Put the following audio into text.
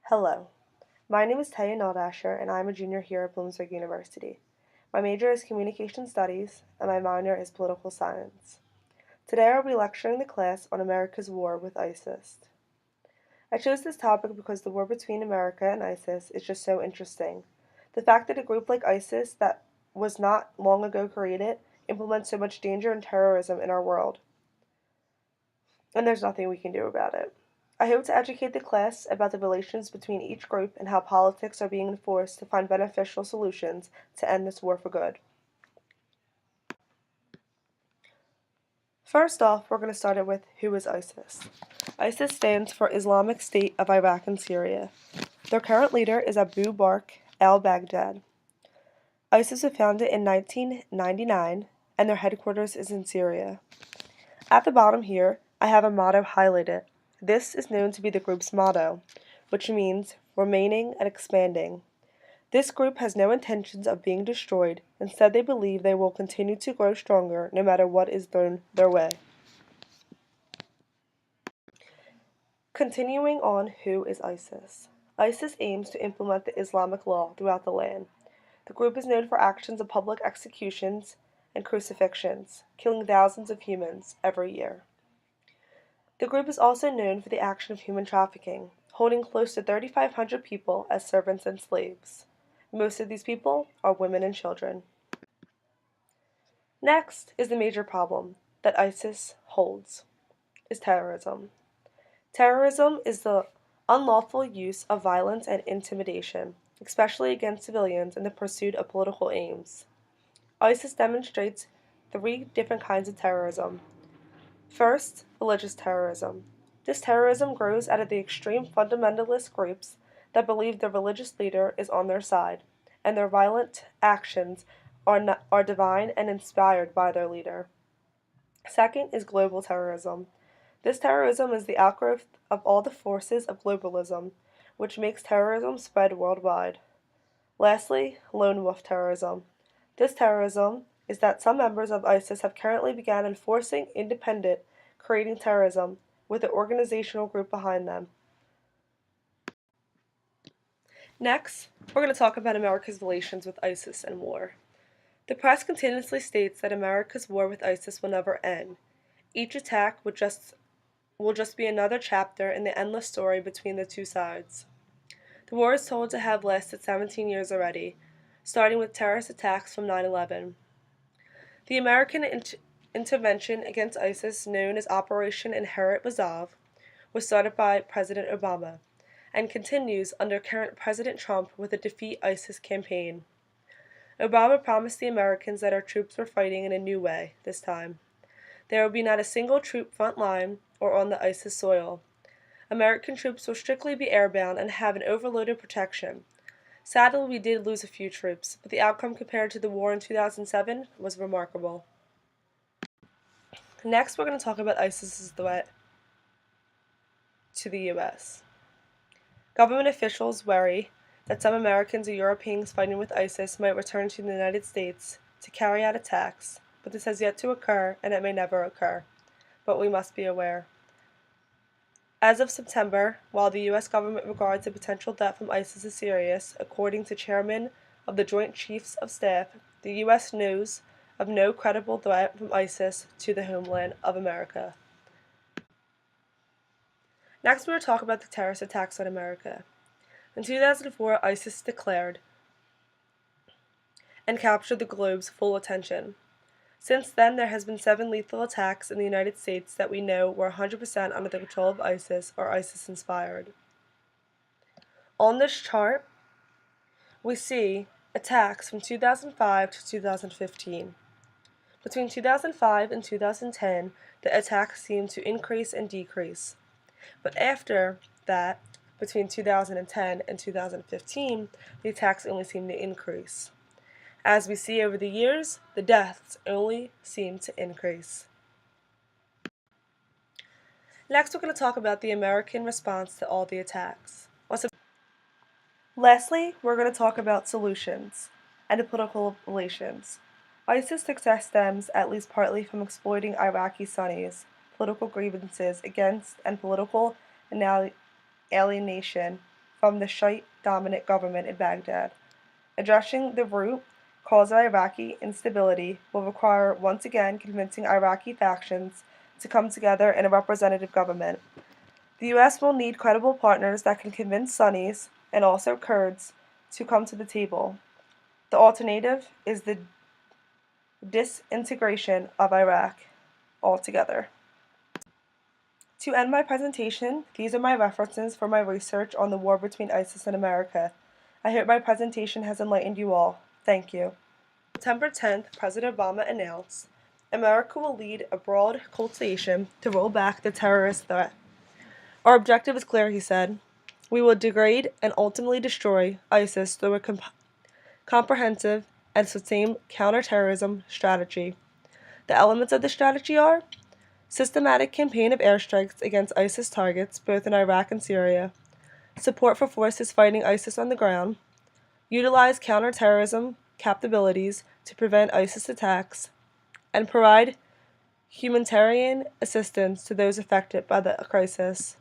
Hello, my name is Taya Naldasher and I'm a junior here at Bloomsburg University. My major is Communication Studies and my minor is Political Science. Today I will be lecturing the class on America's war with ISIS. I chose this topic because the war between America and ISIS is just so interesting. The fact that a group like ISIS that was not long ago created implements so much danger and terrorism in our world, and there's nothing we can do about it. I hope to educate the class about the relations between each group and how politics are being enforced to find beneficial solutions to end this war for good. First off, we're going to start it with who is ISIS. ISIS stands for Islamic State of Iraq and Syria. Their current leader is Abu Bakr al-Baghdad. ISIS was founded in 1999 and their headquarters is in Syria. At the bottom here, I have a motto highlighted. This is known to be the group's motto, which means remaining and expanding. This group has no intentions of being destroyed. Instead, they believe they will continue to grow stronger no matter what is thrown their way. Continuing on, who is ISIS? ISIS aims to implement the Islamic law throughout the land. The group is known for actions of public executions and crucifixions, killing thousands of humans every year. The group is also known for the action of human trafficking, holding close to 3,500 people as servants and slaves. Most of these people are women and children. Next is the major problem that ISIS holds, is terrorism. Terrorism is the unlawful use of violence and intimidation, especially against civilians in the pursuit of political aims. ISIS demonstrates three different kinds of terrorism. First, religious terrorism. This terrorism grows out of the extreme fundamentalist groups that believe their religious leader is on their side, and their violent actions are divine and inspired by their leader. Second is global terrorism. This terrorism is the outgrowth of all the forces of globalism, which makes terrorism spread worldwide. Lastly, lone wolf terrorism. This terrorism is that some members of ISIS have currently begun enforcing independent, creating terrorism, with an organizational group behind them. Next, we're going to talk about America's relations with ISIS and war. The press continuously states that America's war with ISIS will never end. Each attack will just be another chapter in the endless story between the two sides. The war is told to have lasted 17 years already, starting with terrorist attacks from 9/11. The American intervention against ISIS, known as Operation Inherent Resolve, was started by President Obama and continues under current President Trump with the Defeat ISIS campaign. Obama promised the Americans that our troops were fighting in a new way this time. There will be not a single troop front line or on the ISIS soil. American troops will strictly be airbound and have an overloaded protection. Sadly, we did lose a few troops, but the outcome compared to the war in 2007 was remarkable. Next, we're going to talk about ISIS's threat to the U.S. Government officials worry that some Americans or Europeans fighting with ISIS might return to the United States to carry out attacks, but this has yet to occur and it may never occur. But we must be aware. As of September, while the U.S. government regards the potential threat from ISIS as serious, according to Chairman of the Joint Chiefs of Staff, the U.S. knows of no credible threat from ISIS to the homeland of America. Next, we will talk about the terrorist attacks on America. In 2004, ISIS declared and captured the globe's full attention. Since then, there has been 7 lethal attacks in the United States that we know were 100% under the control of ISIS or ISIS-inspired. On this chart, we see attacks from 2005 to 2015. Between 2005 and 2010, the attacks seemed to increase and decrease. But after that, between 2010 and 2015, the attacks only seemed to increase. As we see over the years, the deaths only seem to increase. Next, we're going to talk about the American response to all the attacks. Lastly, we're going to talk about solutions and the political relations. ISIS' success stems, at least partly, from exploiting Iraqi Sunnis, political grievances against and political alienation from the Shiite-dominant government in Baghdad. Addressing the root cause of Iraqi instability will require once again convincing Iraqi factions to come together in a representative government. The U.S. will need credible partners that can convince Sunnis, and also Kurds, to come to the table. The alternative is the disintegration of Iraq altogether. To end my presentation, these are my references for my research on the war between ISIS and America. I hope my presentation has enlightened you all. Thank you. September 10th, President Obama announced, America will lead a broad coalition to roll back the terrorist threat. Our objective is clear, he said. We will degrade and ultimately destroy ISIS through a comprehensive and sustained counterterrorism strategy. The elements of the strategy are systematic campaign of airstrikes against ISIS targets both in Iraq and Syria, support for forces fighting ISIS on the ground, utilize counterterrorism capabilities to prevent ISIS attacks, and provide humanitarian assistance to those affected by the crisis.